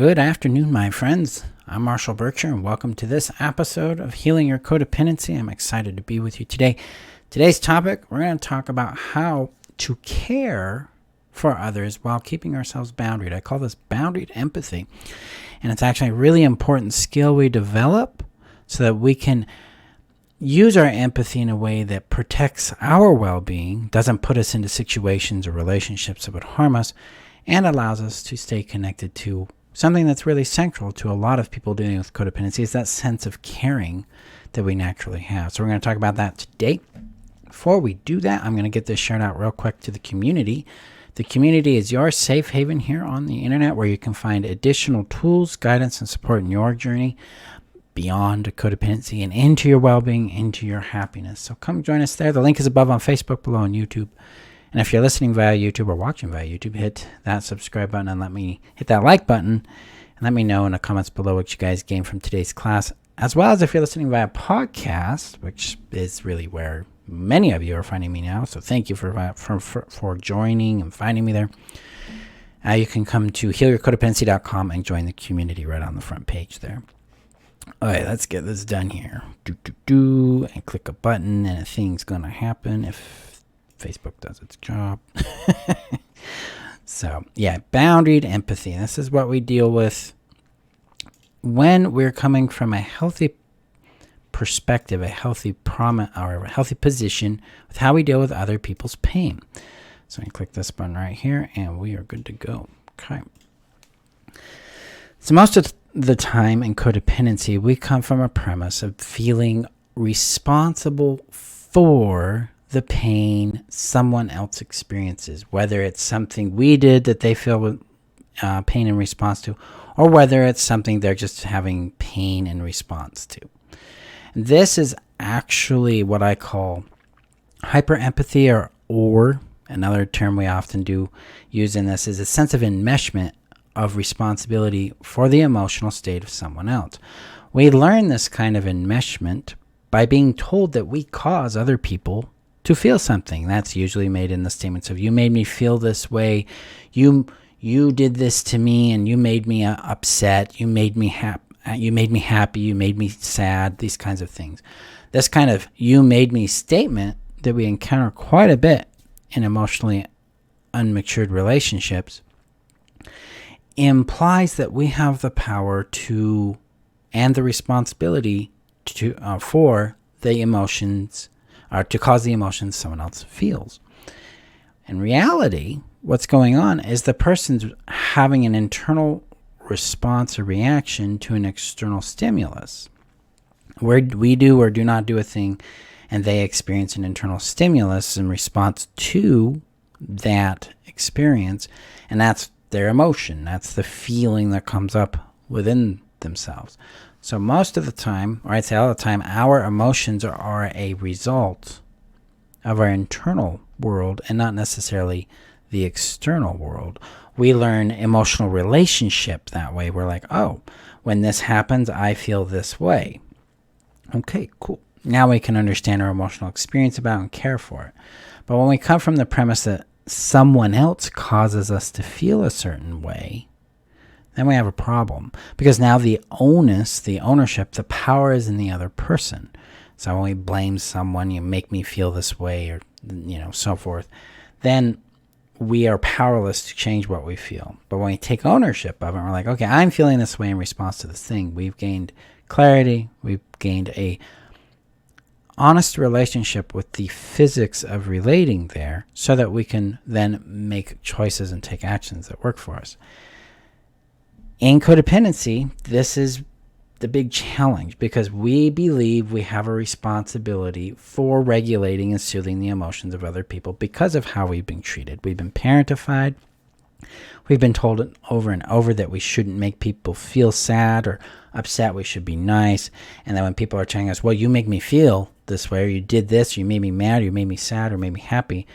Good afternoon, my friends. I'm Marshall Berkshire, and welcome to this episode of Healing Your Codependency. I'm excited to be with you today. Today's topic, we're going to talk about how to care for others while keeping ourselves boundaried. I call this boundaried empathy, and it's actually a really important skill we develop so that we can use our empathy in a way that protects our well-being, doesn't put us into situations or relationships that would harm us, and allows us to stay connected to something that's really central to a lot of people dealing with codependency is that sense of caring that we naturally have. So we're going to talk about that today. Before we do that, I'm going to get this shared out real quick to the community. The community is your safe haven here on the internet where you can find additional tools, guidance, and support in your journey beyond codependency and into your well-being, into your happiness. So come join us there. The link is above on Facebook, below on YouTube. And if you're listening via YouTube or watching via YouTube, hit that subscribe button and let me hit that like button and let me know in the comments below what you guys gained from today's class. As well as if you're listening via podcast, which is really where many of you are finding me now. So thank you for joining and finding me there. You can come to healyourcodependency.com and join the community right on the front page there. All right, let's get this done here. And click a button and a thing's going to happen if Facebook does its job. So, yeah, boundaried empathy. This is what we deal with when we're coming from a healthy perspective, a healthy or a healthy position with how we deal with other people's pain. So I click this button right here, and we are good to go. Okay. So most of the time in codependency, we come from a premise of feeling responsible for the pain someone else experiences, whether it's something we did that they feel pain in response to, or whether it's something they're just having pain in response to. This is actually what I call hyperempathy, or another term we often do use in this is a sense of enmeshment of responsibility for the emotional state of someone else. We learn this kind of enmeshment by being told that we cause other people to feel something. That's usually made in the statements of, you made me feel this way, you did this to me, and you made me upset, you made me happy, you made me sad, these kinds of things. This kind of you made me statement that we encounter quite a bit in emotionally unmatured relationships implies that we have the power to and the responsibility to for the emotions, or to cause the emotions someone else feels. In reality, what's going on is the person's having an internal response or reaction to an external stimulus. Where we do or do not do a thing, and they experience an internal stimulus in response to that experience, and that's their emotion. That's the feeling that comes up within themselves. So most of the time, or I'd say all the time, our emotions are a result of our internal world and not necessarily the external world. We learn emotional relationship that way. We're like, oh, when this happens, I feel this way. Okay, cool. Now we can understand our emotional experience about and care for it. But when we come from the premise that someone else causes us to feel a certain way, then we have a problem, because now the ownership, the power is in the other person. So when we blame someone, you make me feel this way, or so forth, then we are powerless to change what we feel. But when we take ownership of it, we're like, okay, I'm feeling this way in response to this thing. We've gained clarity. We've gained a honest relationship with the physics of relating there, so that we can then make choices and take actions that work for us. In codependency, this is the big challenge, because we believe we have a responsibility for regulating and soothing the emotions of other people because of how we've been treated. We've been parentified. We've been told over and over that we shouldn't make people feel sad or upset. We should be nice. And then when people are telling us, well, you make me feel this way, or you did this, or you made me mad, or you made me sad, or made me happy,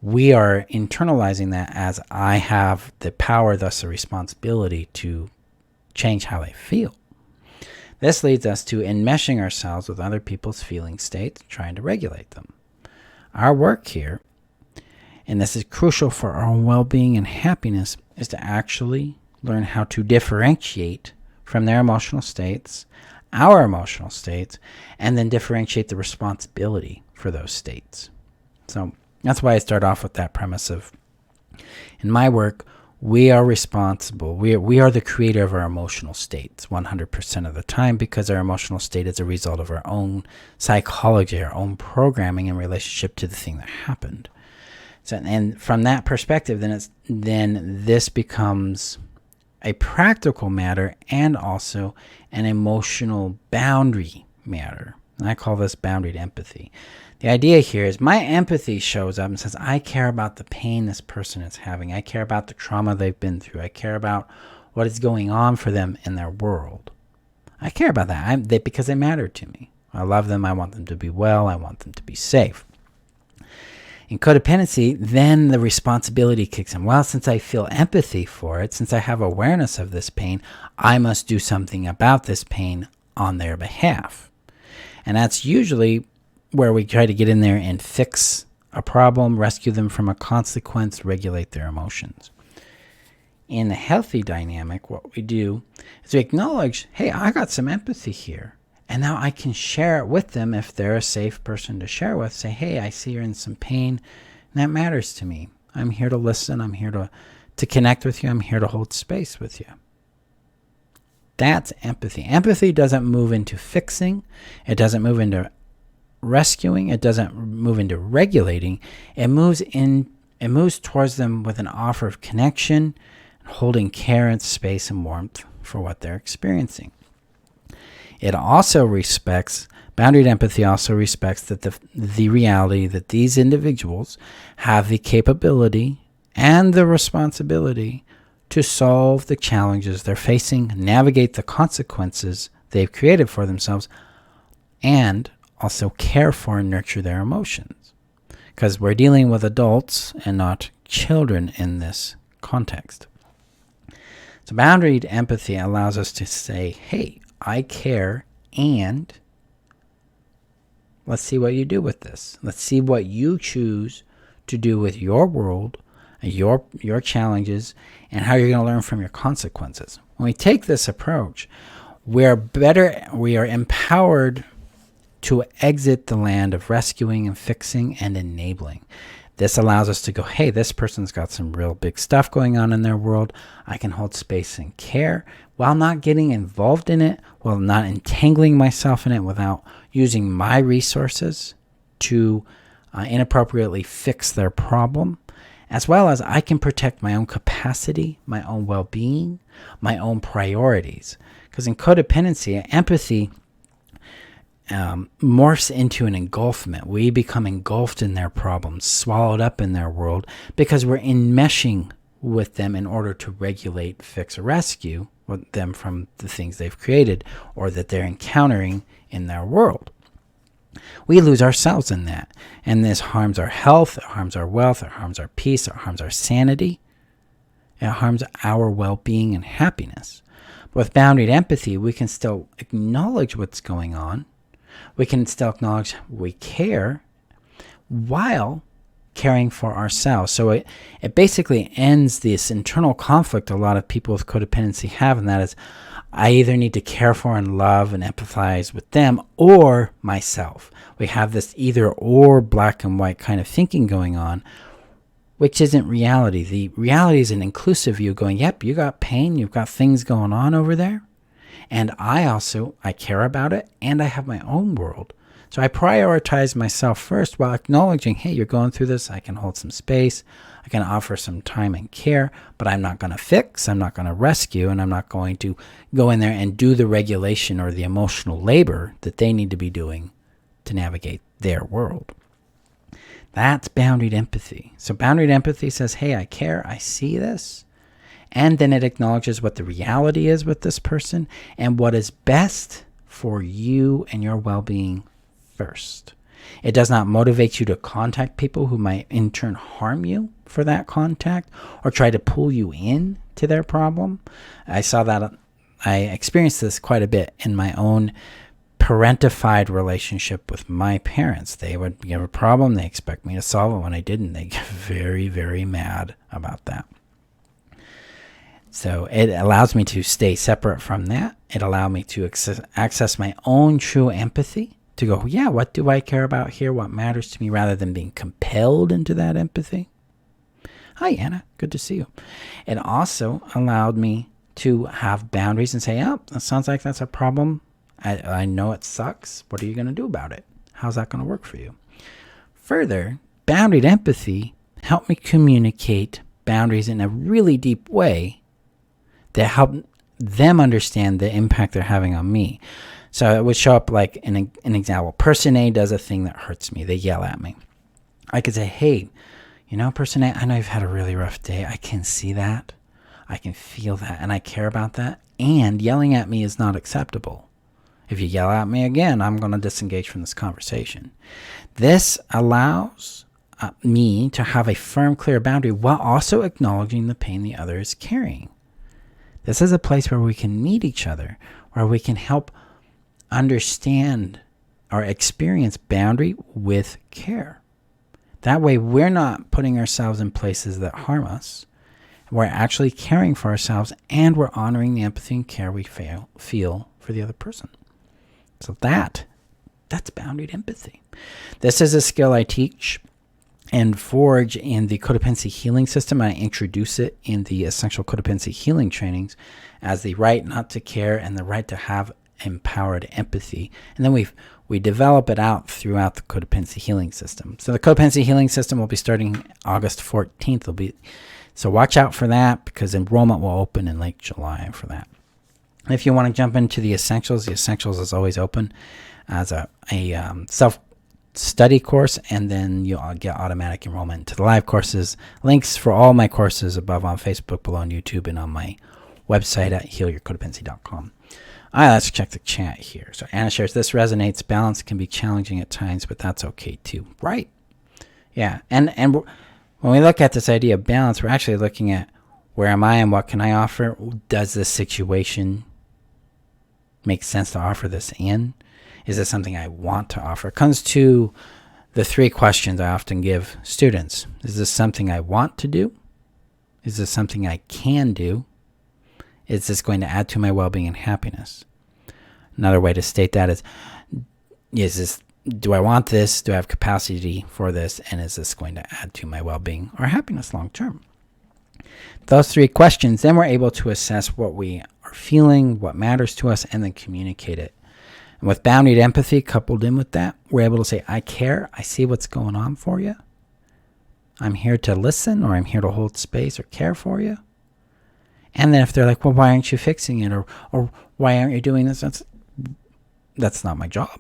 we are internalizing that as I have the power, thus the responsibility to change how they feel. This leads us to enmeshing ourselves with other people's feeling states, trying to regulate them. Our work here, and this is crucial for our own well-being and happiness, is to actually learn how to differentiate from their emotional states, our emotional states, and then differentiate the responsibility for those states. So that's why I start off with that premise of, in my work, we are responsible. We are the creator of our emotional states 100% of the time, because our emotional state is a result of our own psychology, our own programming in relationship to the thing that happened. So, and from that perspective, then this becomes a practical matter and also an emotional boundary matter. And I call this boundaried empathy. The idea here is my empathy shows up and says, I care about the pain this person is having. I care about the trauma they've been through. I care about what is going on for them in their world. I care about that because they matter to me. I love them. I want them to be well. I want them to be safe. In codependency, then the responsibility kicks in. Well, since I feel empathy for it, since I have awareness of this pain, I must do something about this pain on their behalf. And that's usually where we try to get in there and fix a problem, rescue them from a consequence, regulate their emotions. In the healthy dynamic, what we do is we acknowledge, hey, I got some empathy here. And now I can share it with them if they're a safe person to share with. Say, hey, I see you're in some pain, and that matters to me. I'm here to listen. I'm here to connect with you. I'm here to hold space with you. That's empathy. Empathy doesn't move into fixing. It doesn't move into rescuing. It doesn't move into regulating. It moves towards them with an offer of connection, holding care and space and warmth for what they're experiencing. It also respects, boundaried empathy also respects that the reality that these individuals have the capability and the responsibility to solve the challenges they're facing, navigate the consequences they've created for themselves, and also care for and nurture their emotions. Because we're dealing with adults and not children in this context. So boundaried empathy allows us to say, hey, I care, and let's see what you do with this. Let's see what you choose to do with your world, your challenges, and how you're going to learn from your consequences. When we take this approach, we are empowered to exit the land of rescuing and fixing and enabling. This allows us to go, hey, this person's got some real big stuff going on in their world. I can hold space and care while not getting involved in it, while not entangling myself in it, without using my resources to inappropriately fix their problem, as well as I can protect my own capacity, my own well-being, my own priorities. Because in codependency, empathy morphs into an engulfment. We become engulfed in their problems, swallowed up in their world, because we're enmeshing with them in order to regulate, fix, or rescue them from the things they've created or that they're encountering in their world. We lose ourselves in that, and this harms our health, it harms our wealth, it harms our peace, it harms our sanity, it harms our well-being and happiness. But with boundaried empathy, we can still acknowledge what's going on. We can still acknowledge we care while caring for ourselves. So it basically ends this internal conflict a lot of people with codependency have, and that is, I either need to care for and love and empathize with them or myself. We have this either or black and white kind of thinking going on, which isn't reality. The reality is an inclusive view going, yep, you got pain, you've got things going on over there. And I care about it, and I have my own world. So I prioritize myself first while acknowledging, hey, you're going through this. I can hold some space. I can offer some time and care, but I'm not going to fix. I'm not going to rescue, and I'm not going to go in there and do the regulation or the emotional labor that they need to be doing to navigate their world. That's boundaried empathy. So boundaried empathy says, hey, I care. I see this. And then it acknowledges what the reality is with this person and what is best for you and your well-being first. It does not motivate you to contact people who might in turn harm you for that contact or try to pull you in to their problem. I experienced this quite a bit in my own parentified relationship with my parents. They would have a problem. They expect me to solve it. When I didn't, they get very, very mad about that. So it allows me to stay separate from that. It allowed me to access my own true empathy, to go, yeah, what do I care about here? What matters to me, rather than being compelled into that empathy. Hi, Anna. Good to see you. It also allowed me to have boundaries and say, oh, that sounds like that's a problem. I know it sucks. What are you going to do about it? How's that going to work for you? Further, boundaried empathy helped me communicate boundaries in a really deep way that help them understand the impact they're having on me. So it would show up like an example. Person A does a thing that hurts me. They yell at me. I could say, hey, person A, I know you've had a really rough day. I can see that. I can feel that. And I care about that. And yelling at me is not acceptable. If you yell at me again, I'm going to disengage from this conversation. This allows me to have a firm, clear boundary while also acknowledging the pain the other is carrying. This is a place where we can meet each other, where we can help understand or experience boundary with care. That way, we're not putting ourselves in places that harm us. We're actually caring for ourselves, and we're honoring the empathy and care we feel for the other person. So that's boundaried empathy. This is a skill I teach and forge in the codependency healing system. I introduce it in the essential codependency healing trainings as the right not to care and the right to have empowered empathy. And then we develop it out throughout the codependency healing system. So the codependency healing system will be starting August 14th. So watch out for that, because enrollment will open in late July for that. And if you want to jump into the essentials is always open as a self-study course, and then you'll get automatic enrollment to the live courses. Links for all my courses above on Facebook, below on YouTube, and on my website at healyourcodependency.com. All right, let's check the chat here. So Anna shares, this resonates. Balance can be challenging at times, but that's okay too. Right. Yeah. And when we look at this idea of balance, we're actually looking at where am I and what can I offer? Does this situation make sense to offer this in? Is this something I want to offer? It comes to the 3 questions I often give students. Is this something I want to do? Is this something I can do? Is this going to add to my well-being and happiness? Another way to state that is this, do I want this? Do I have capacity for this? And is this going to add to my well-being or happiness long-term? Those 3 questions, then we're able to assess what we are feeling, what matters to us, and then communicate it. And with boundaried empathy coupled in with that, we're able to say, I care. I see what's going on for you. I'm here to listen, or I'm here to hold space or care for you. And then if they're like, well, why aren't you fixing it? Or why aren't you doing this? That's not my job.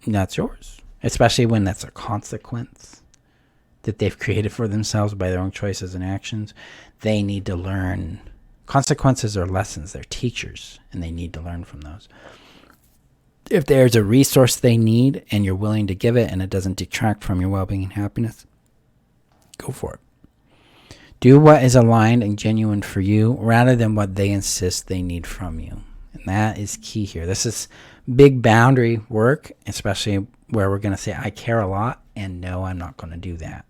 That's yours. Especially when that's a consequence that they've created for themselves by their own choices and actions. They need to learn. Consequences are lessons. They're teachers, and they need to learn from those. If there's a resource they need and you're willing to give it and it doesn't detract from your well-being and happiness, go for it. Do what is aligned and genuine for you rather than what they insist they need from you. And that is key here. This is big boundary work, especially where we're going to say, I care a lot, and no, I'm not going to do that.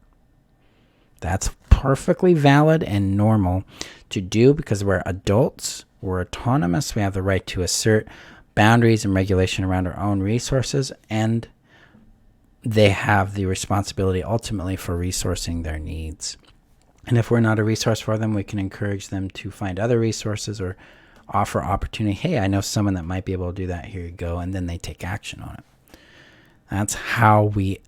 That's perfectly valid and normal to do because we're adults, we're autonomous, we have the right to assert boundaries and regulation around our own resources, and they have the responsibility ultimately for resourcing their needs. And if we're not a resource for them, we can encourage them to find other resources or offer opportunity. Hey, I know someone that might be able to do that. Here you go. And then they take action on it. That's how we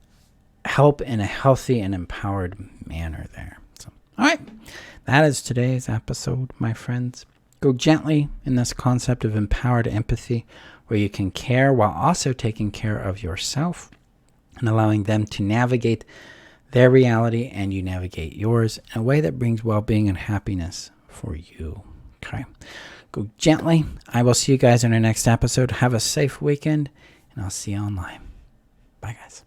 help in a healthy and empowered manner there. So, all right. That is today's episode, my friends. Go gently in this concept of empowered empathy, where you can care while also taking care of yourself and allowing them to navigate their reality and you navigate yours in a way that brings well-being and happiness for you. Okay. Go gently. I will see you guys in our next episode. Have a safe weekend, and I'll see you online. Bye, guys.